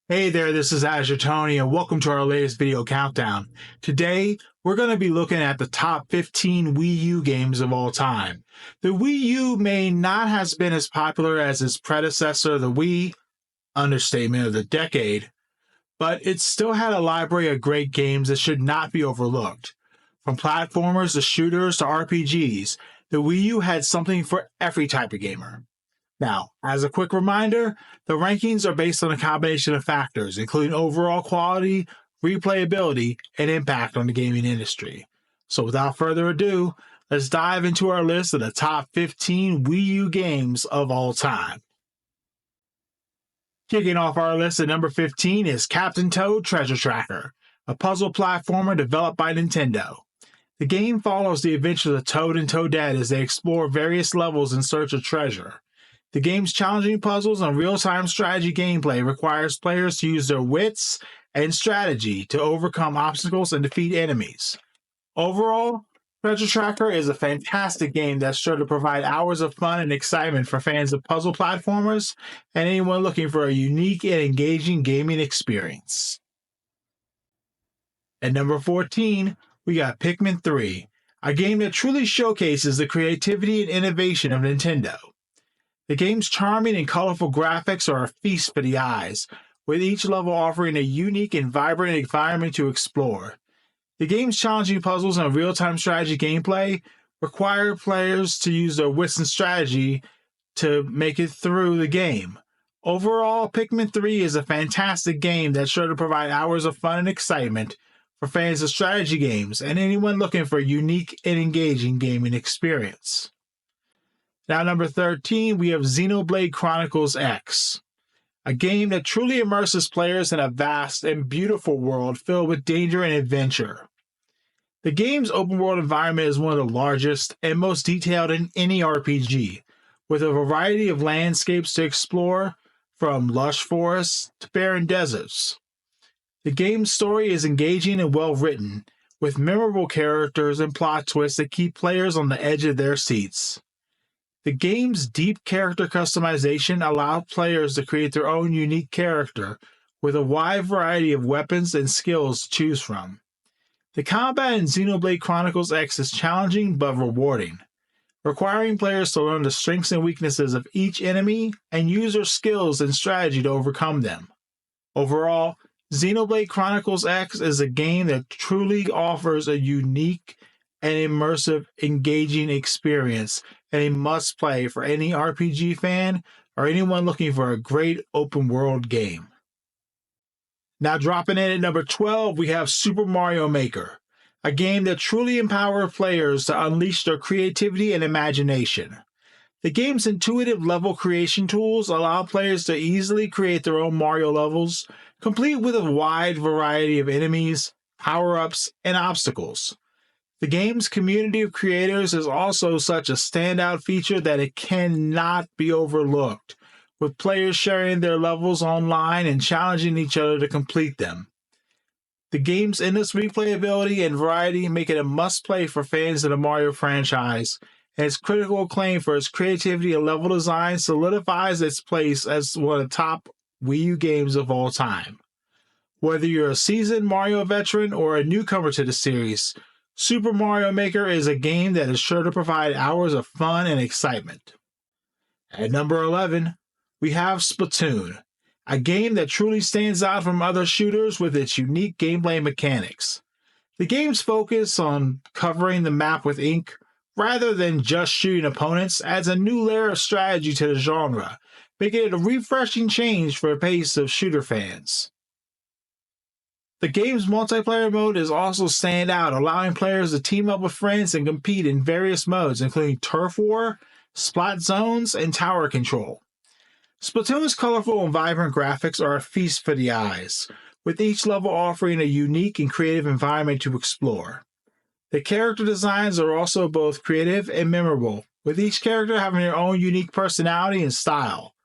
Hey there, this is Azure Tony, and welcome to our latest video countdown. Today, we're going to be looking at the top 15 Wii U games of all time. The Wii U may not have been as popular as its predecessor, the Wii, understatement of the decade, but it still had a library of great games that should not be overlooked. From platformers to shooters to RPGs, the Wii U had something for every type of gamer. Now, as a quick reminder, the rankings are based on a combination of factors, including overall quality, replayability, and impact on the gaming industry. So without further ado, let's dive into our list of the top 15 Wii U games of all time. Kicking off our list at number 15 is Captain Toad Treasure Tracker, a puzzle platformer developed by Nintendo. The game follows the adventures of Toad and Toadette as they explore various levels in search of treasure. The game's challenging puzzles and real-time strategy gameplay requires players to use their wits and strategy to overcome obstacles and defeat enemies. Overall, Treasure Tracker is a fantastic game that's sure to provide hours of fun and excitement for fans of puzzle platformers and anyone looking for a unique and engaging gaming experience. At number 14, we got Pikmin III, a game that truly showcases the creativity and innovation of Nintendo. The game's charming and colorful graphics are a feast for the eyes, with each level offering a unique and vibrant environment to explore. The game's challenging puzzles and real-time strategy gameplay require players to use their wits and strategy to make it through the game. Overall, Pikmin 3 is a fantastic game that's sure to provide hours of fun and excitement for fans of strategy games and anyone looking for a unique and engaging gaming experience. Now, number 13, we have Xenoblade Chronicles X, a game that truly immerses players in a vast and beautiful world filled with danger and adventure. The game's open-world environment is one of the largest and most detailed in any RPG, with a variety of landscapes to explore, from lush forests to barren deserts. The game's story is engaging and well-written, with memorable characters and plot twists that keep players on the edge of their seats. The game's deep character customization allows players to create their own unique character with a wide variety of weapons and skills to choose from. The combat in Xenoblade Chronicles X is challenging but rewarding, requiring players to learn the strengths and weaknesses of each enemy and use their skills and strategy to overcome them. Overall, Xenoblade Chronicles X is a game that truly offers a unique and immersive, engaging experience and a must-play for any RPG fan or anyone looking for a great open-world game. Now dropping in at number 12, we have Super Mario Maker, a game that truly empowers players to unleash their creativity and imagination. The game's intuitive level creation tools allow players to easily create their own Mario levels, complete with a wide variety of enemies, power-ups, and obstacles. The game's community of creators is also such a standout feature that it cannot be overlooked, with players sharing their levels online and challenging each other to complete them. The game's endless replayability and variety make it a must-play for fans of the Mario franchise, and its critical acclaim for its creativity and level design solidifies its place as one of the top Wii U games of all time. Whether you're a seasoned Mario veteran or a newcomer to the series, Super Mario Maker is a game that is sure to provide hours of fun and excitement. At number 11, we have Splatoon, a game that truly stands out from other shooters with its unique gameplay mechanics. The game's focus on covering the map with ink, rather than just shooting opponents, adds a new layer of strategy to the genre, making it a refreshing change for a pace of shooter fans. The game's multiplayer mode is also standout, allowing players to team up with friends and compete in various modes, including Turf War, Splat Zones, and Tower Control. Splatoon's colorful and vibrant graphics are a feast for the eyes, with each level offering a unique and creative environment to explore. The character designs are also both creative and memorable, with each character having their own unique personality and style.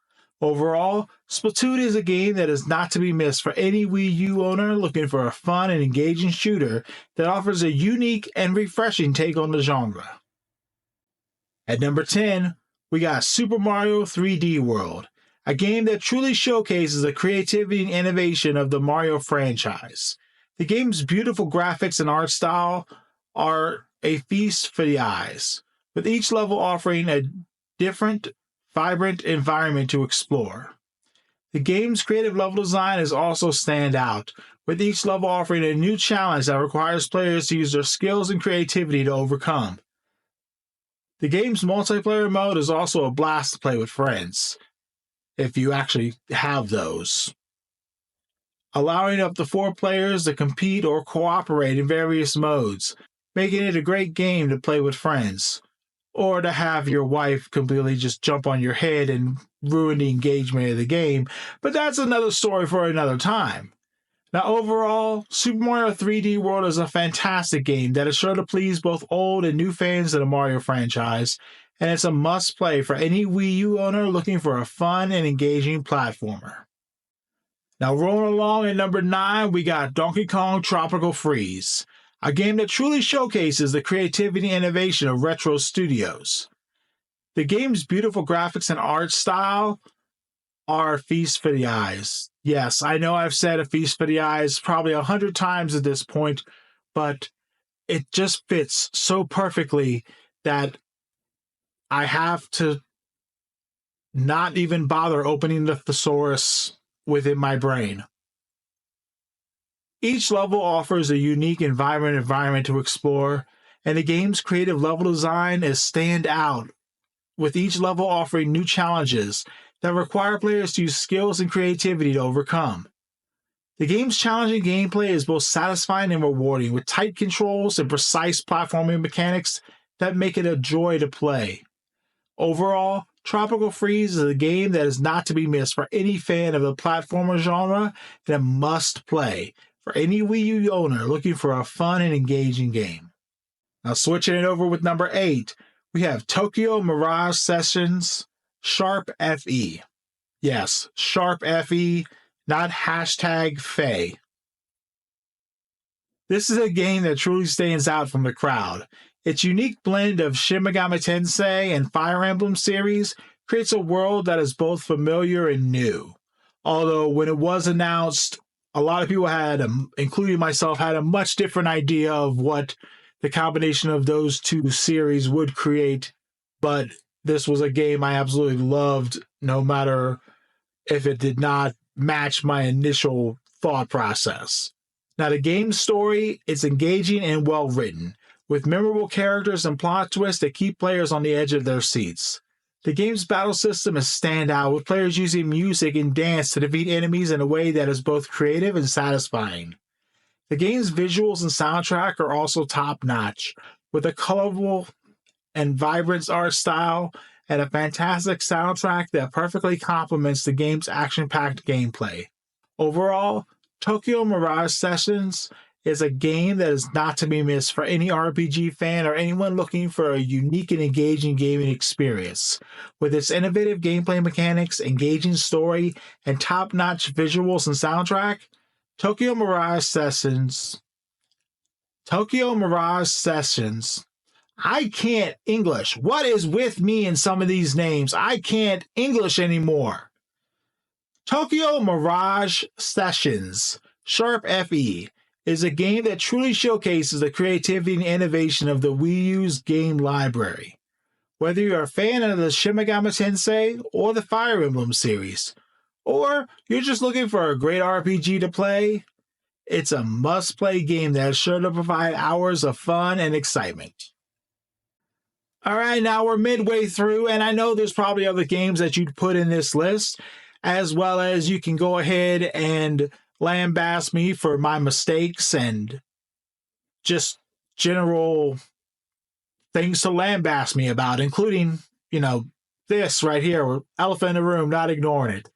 Overall, Splatoon is a game that is not to be missed for any Wii U owner looking for a fun and engaging shooter that offers a unique and refreshing take on the genre. At number 10, we got Super Mario 3D World, a game that truly showcases the creativity and innovation of the Mario franchise. The game's beautiful graphics and art style are a feast for the eyes, with each level offering a different, vibrant environment to explore. The game's creative level design is also stand out, with each level offering a new challenge that requires players to use their skills and creativity to overcome. The game's multiplayer mode is also a blast to play with friends, if you actually have those, allowing up to 4 players to compete or cooperate in various modes, making it a great game to play with friends, or to have your wife completely just jump on your head and ruin the engagement of the game, but that's another story for another time. Now overall, Super Mario 3D World is a fantastic game that is sure to please both old and new fans of the Mario franchise, and it's a must-play for any Wii U owner looking for a fun and engaging platformer. Now rolling along at number 9, we got Donkey Kong Tropical Freeze, a game that truly showcases the creativity and innovation of retro studios. The game's beautiful graphics and art style are a feast for the eyes. Yes, I know I've said a feast for the eyes probably 100 times at this point, but it just fits so perfectly that I have to not even bother opening the thesaurus within my brain. Each level offers a unique environment to explore, and the game's creative level design is stand out, with each level offering new challenges that require players to use skills and creativity to overcome. The game's challenging gameplay is both satisfying and rewarding, with tight controls and precise platforming mechanics that make it a joy to play. Overall, Tropical Freeze is a game that is not to be missed for any fan of the platformer genre, and a must-play for any Wii U owner looking for a fun and engaging game. Now switching it over with number 8, we have Tokyo Mirage Sessions Sharp FE. Yes, Sharp FE, not hashtag Faye. This is a game that truly stands out from the crowd. Its unique blend of Shin Megami Tensei and Fire Emblem series creates a world that is both familiar and new. Although when it was announced, a lot of people had, including myself, had a much different idea of what the combination of those two series would create, but this was a game I absolutely loved, no matter if it did not match my initial thought process. Now, the game's story is engaging and well written, with memorable characters and plot twists that keep players on the edge of their seats. The game's battle system is standout, with players using music and dance to defeat enemies in a way that is both creative and satisfying. The game's visuals and soundtrack are also top-notch, with a colorful and vibrant art style and a fantastic soundtrack that perfectly complements the game's action-packed gameplay. Overall, Tokyo Mirage Sessions is a game that is not to be missed for any RPG fan or anyone looking for a unique and engaging gaming experience. With its innovative gameplay mechanics, engaging story, and top-notch visuals and soundtrack, Tokyo Mirage Sessions. I can't English. What is with me in some of these names? I can't English anymore. Tokyo Mirage Sessions Sharp FE is a game that truly showcases the creativity and innovation of the Wii U's game library. Whether you're a fan of the Shin Megami Tensei or the Fire Emblem series, or you're just looking for a great RPG to play, it's a must-play game that is sure to provide hours of fun and excitement. Alright, now we're midway through, and I know there's probably other games that you'd put in this list, as well as you can go ahead and lambaste me for my mistakes and just general things to lambaste me about, including, this right here, elephant in the room, not ignoring it.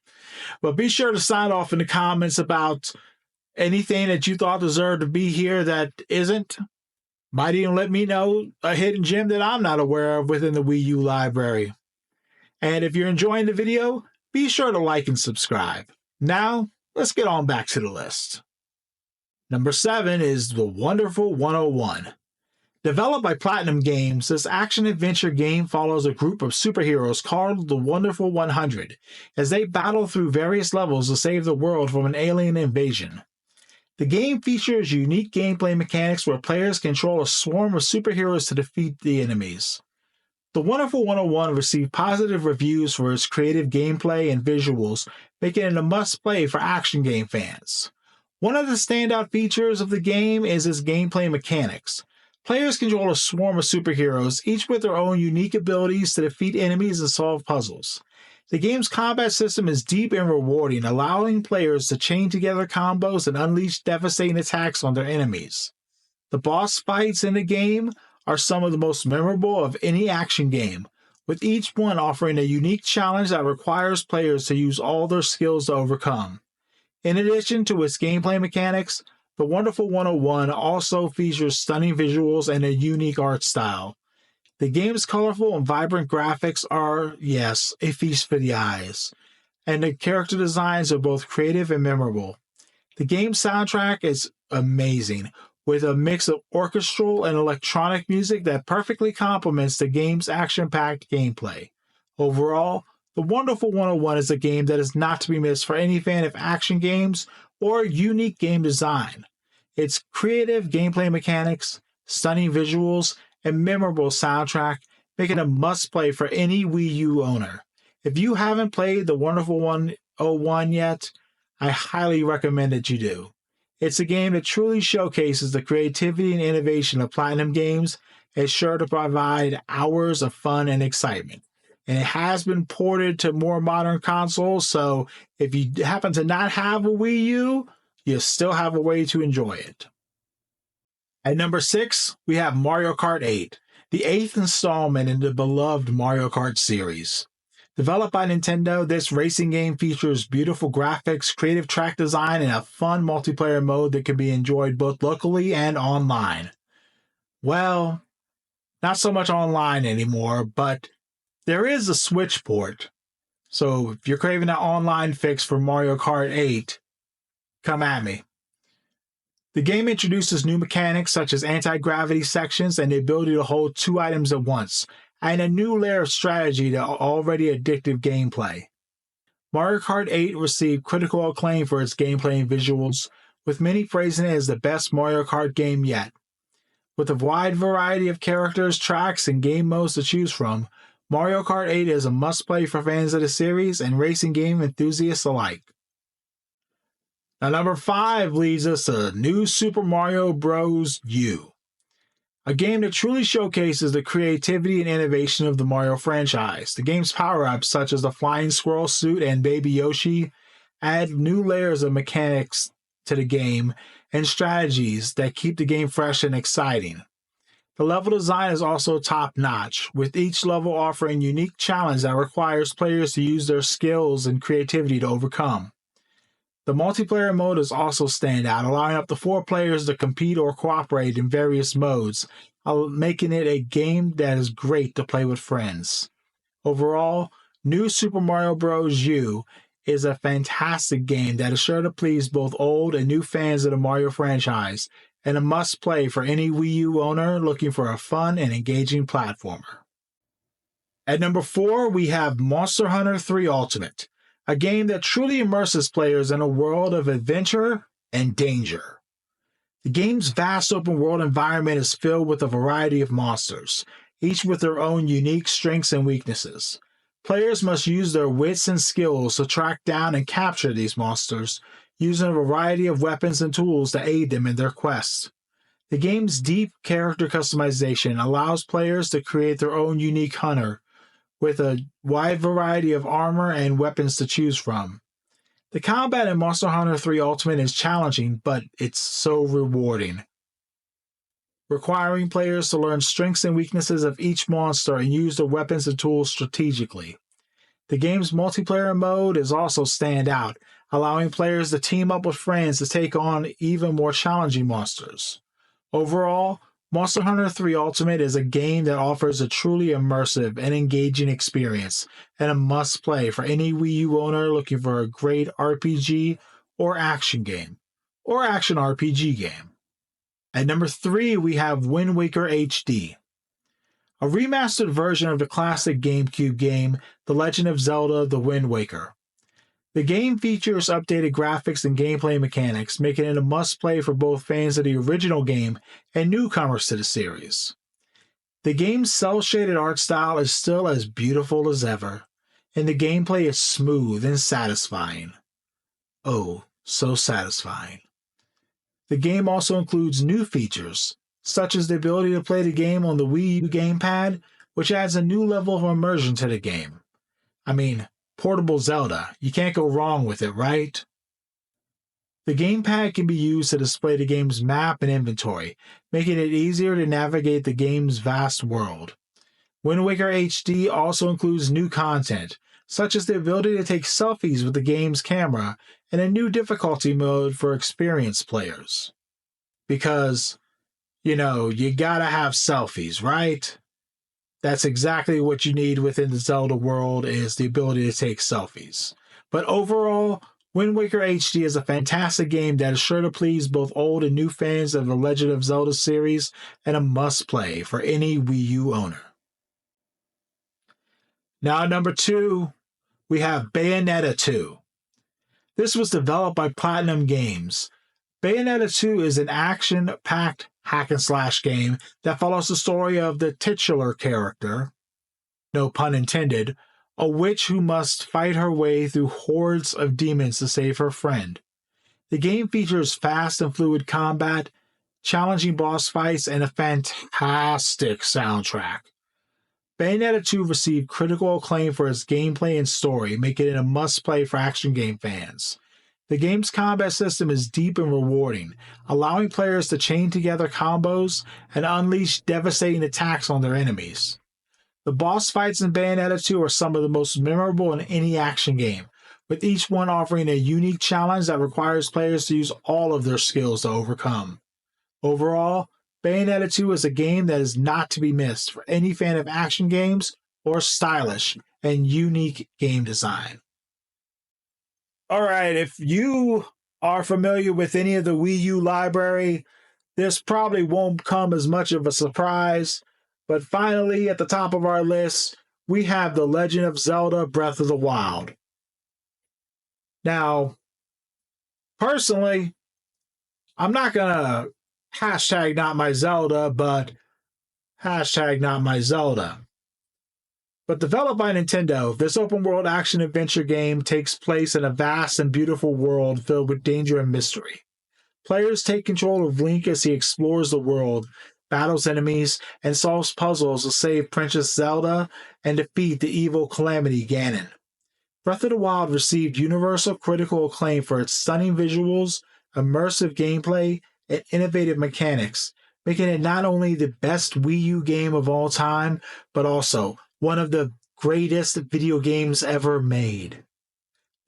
But be sure to sign off in the comments about anything that you thought deserved to be here that isn't. Might even let me know a hidden gem that I'm not aware of within the Wii U library. And if you're enjoying the video, be sure to like and subscribe. Now, let's get on back to the list. Number 7 is The Wonderful 101. Developed by Platinum Games, this action-adventure game follows a group of superheroes called the Wonderful 100 as they battle through various levels to save the world from an alien invasion. The game features unique gameplay mechanics where players control a swarm of superheroes to defeat the enemies. The Wonderful 101 received positive reviews for its creative gameplay and visuals, making it a must-play for action game fans. One of the standout features of the game is its gameplay mechanics. Players control a swarm of superheroes, each with their own unique abilities to defeat enemies and solve puzzles. The game's combat system is deep and rewarding, allowing players to chain together combos and unleash devastating attacks on their enemies. The boss fights in the game are some of the most memorable of any action game, with each one offering a unique challenge that requires players to use all their skills to overcome. In addition to its gameplay mechanics, the Wonderful 101 also features stunning visuals and a unique art style. The game's colorful and vibrant graphics are, yes, a feast for the eyes, and the character designs are both creative and memorable. The game's soundtrack is amazing, with a mix of orchestral and electronic music that perfectly complements the game's action-packed gameplay. Overall, the Wonderful 101 is a game that is not to be missed for any fan of action games or unique game design. Its creative gameplay mechanics, stunning visuals, and memorable soundtrack make it a must-play for any Wii U owner. If you haven't played the Wonderful 101 yet, I highly recommend that you do. It's a game that truly showcases the creativity and innovation of Platinum Games and is sure to provide hours of fun and excitement. And it has been ported to more modern consoles, so if you happen to not have a Wii U, you still have a way to enjoy it. At number 6, we have Mario Kart 8, the 8th installment in the beloved Mario Kart series. Developed by Nintendo, this racing game features beautiful graphics, creative track design, and a fun multiplayer mode that can be enjoyed both locally and online. Well, not so much online anymore, but there is a Switch port. So if you're craving that online fix for Mario Kart 8, come at me. The game introduces new mechanics such as anti-gravity sections and the ability to hold 2 items at once, and a new layer of strategy to already addictive gameplay. Mario Kart 8 received critical acclaim for its gameplay and visuals, with many praising it as the best Mario Kart game yet. With a wide variety of characters, tracks, and game modes to choose from, Mario Kart 8 is a must-play for fans of the series and racing game enthusiasts alike. Now, number 5 leads us to New Super Mario Bros. U, a game that truly showcases the creativity and innovation of the Mario franchise. The game's power-ups, such as the Flying Squirrel suit and Baby Yoshi, add new layers of mechanics to the game and strategies that keep the game fresh and exciting. The level design is also top-notch, with each level offering a unique challenge that requires players to use their skills and creativity to overcome. The multiplayer mode is also standout, allowing up to 4 players to compete or cooperate in various modes, making it a game that is great to play with friends. Overall, New Super Mario Bros. U is a fantastic game that is sure to please both old and new fans of the Mario franchise, and a must-play for any Wii U owner looking for a fun and engaging platformer. At number 4, we have Monster Hunter 3 Ultimate, a game that truly immerses players in a world of adventure and danger. The game's vast open-world environment is filled with a variety of monsters, each with their own unique strengths and weaknesses. Players must use their wits and skills to track down and capture these monsters, using a variety of weapons and tools to aid them in their quests. The game's deep character customization allows players to create their own unique hunter, with a wide variety of armor and weapons to choose from. The combat in Monster Hunter 3 Ultimate is challenging, but it's so rewarding, requiring players to learn strengths and weaknesses of each monster and use their weapons and tools strategically. The game's multiplayer mode is also standout, allowing players to team up with friends to take on even more challenging monsters. Overall, Monster Hunter 3 Ultimate is a game that offers a truly immersive and engaging experience, and a must-play for any Wii U owner looking for a great RPG or action game, or action RPG game. At number 3, we have Wind Waker HD, a remastered version of the classic GameCube game, The Legend of Zelda: The Wind Waker. The game features updated graphics and gameplay mechanics, making it a must-play for both fans of the original game and newcomers to the series. The game's cel-shaded art style is still as beautiful as ever, and the gameplay is smooth and satisfying. Oh, so satisfying. The game also includes new features, such as the ability to play the game on the Wii U gamepad, which adds a new level of immersion to the game. I mean, portable Zelda, you can't go wrong with it, right? The gamepad can be used to display the game's map and inventory, making it easier to navigate the game's vast world. Wind Waker HD also includes new content, such as the ability to take selfies with the game's camera and a new difficulty mode for experienced players. Because, you gotta have selfies, right? That's exactly what you need within the Zelda world, is the ability to take selfies. But overall, Wind Waker HD is a fantastic game that is sure to please both old and new fans of the Legend of Zelda series, and a must-play for any Wii U owner. Now at number 2, we have Bayonetta II. This was developed by Platinum Games. Bayonetta 2 is an action-packed hack-and-slash game that follows the story of the titular character, no pun intended, a witch who must fight her way through hordes of demons to save her friend. The game features fast and fluid combat, challenging boss fights, and a fantastic soundtrack. Bayonetta 2 received critical acclaim for its gameplay and story, making it a must-play for action game fans. The game's combat system is deep and rewarding, allowing players to chain together combos and unleash devastating attacks on their enemies. The boss fights in Bayonetta 2 are some of the most memorable in any action game, with each one offering a unique challenge that requires players to use all of their skills to overcome. Overall, Bayonetta 2 is a game that is not to be missed for any fan of action games or stylish and unique game design. Alright, if you are familiar with any of the Wii U library, this probably won't come as much of a surprise, but finally at the top of our list, we have The Legend of Zelda: Breath of the Wild. Now, personally, I'm not gonna hashtag not my Zelda, but hashtag not my Zelda. But developed by Nintendo, this open-world action-adventure game takes place in a vast and beautiful world filled with danger and mystery. Players take control of Link as he explores the world, battles enemies, and solves puzzles to save Princess Zelda and defeat the evil Calamity Ganon. Breath of the Wild received universal critical acclaim for its stunning visuals, immersive gameplay, and innovative mechanics, making it not only the best Wii U game of all time, but also one of the greatest video games ever made.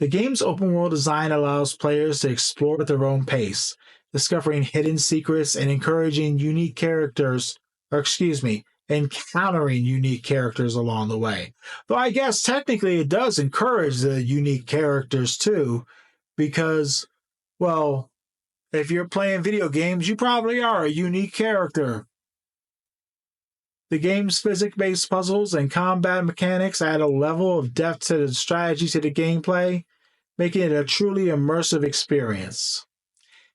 The game's open-world design allows players to explore at their own pace, discovering hidden secrets and encountering unique characters along the way. Though I guess technically it does encourage the unique characters too, because, well, if you're playing video games, you probably are a unique character. The game's physics-based puzzles and combat mechanics add a level of depth to the strategy to the gameplay, making it a truly immersive experience.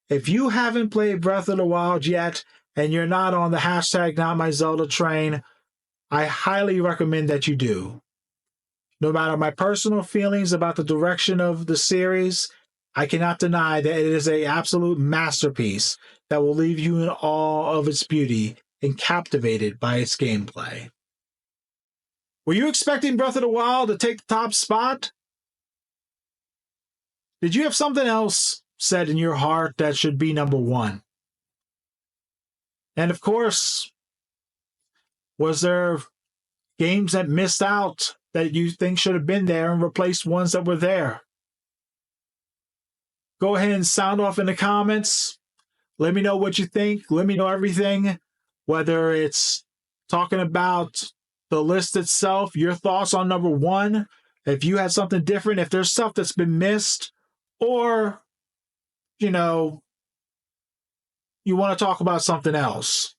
If you haven't played Breath of the Wild yet, and you're not on the hashtag not my Zelda train, I highly recommend that you do. No matter my personal feelings about the direction of the series, I cannot deny that it is an absolute masterpiece that will leave you in awe of its beauty and captivated by its gameplay. Were you expecting Breath of the Wild to take the top spot? Did you have something else set in your heart that should be number 1? And of course, was there games that missed out that you think should have been there and replaced ones that were there? Go ahead and sound off in the comments. Let me know what you think. Let me know everything. Whether it's talking about the list itself, your thoughts on number 1, if you had something different, if there's stuff that's been missed, or, you want to talk about something else,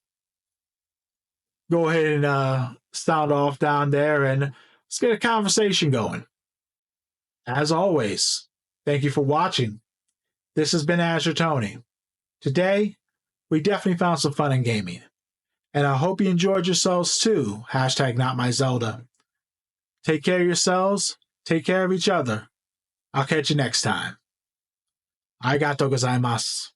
go ahead and sound off down there and let's get a conversation going. As always, thank you for watching. This has been Azure Tony. Today, we definitely found some fun in gaming. And I hope you enjoyed yourselves too. Hashtag not my Zelda. Take care of yourselves. Take care of each other. I'll catch you next time. Arigatou gozaimasu.